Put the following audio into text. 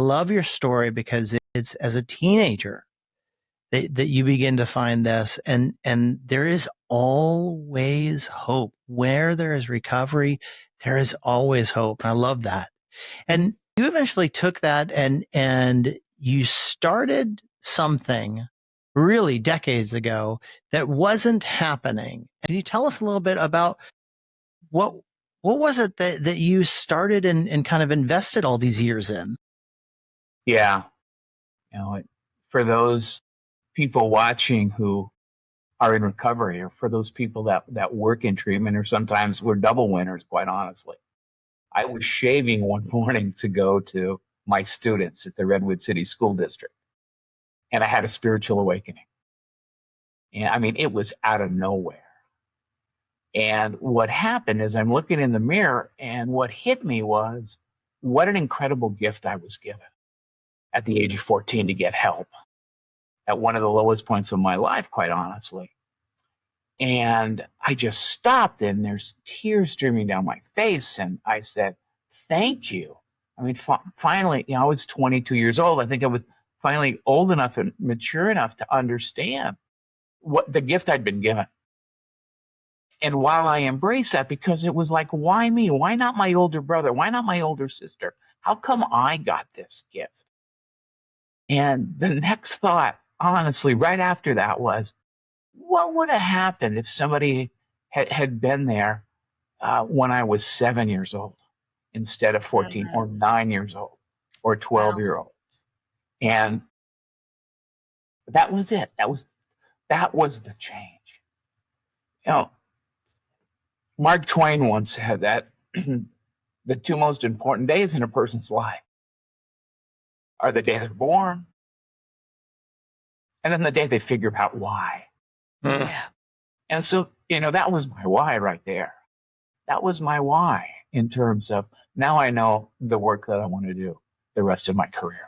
love your story because it's as a teenager that you begin to find this, and there is always hope. Where there is recovery, there is always hope. I love that. And you eventually took that and you started something really decades ago that wasn't happening. Can you tell us a little bit about what was it that you started and kind of invested all these years in? Yeah. For those people watching who are in recovery, or for those people that work in treatment, or sometimes we're double winners, quite honestly. I was shaving one morning to go to my students at the Redwood City School District, and I had a spiritual awakening. And I mean, it was out of nowhere. And what happened is I'm looking in the mirror, and what hit me was what an incredible gift I was given at the age of 14 to get help at one of the lowest points of my life, quite honestly. And I just stopped, and there's tears streaming down my face. And I said, thank you. I mean, finally, I was 22 years old. I think I was finally old enough and mature enough to understand what the gift I'd been given. And while I embraced that, because it was like, why me? Why not my older brother? Why not my older sister? How come I got this gift? And the next thought, honestly, right after that was, what would have happened if somebody had been there when I was 7 years old instead of 14 or 9 years old or 12-year-olds? And that was it. That was the change. Mark Twain once said that the two most important days in a person's life are the day they're born and then the day they figure out why. Yeah. And so, that was my why right there. That was my why in terms of now I know the work that I want to do the rest of my career.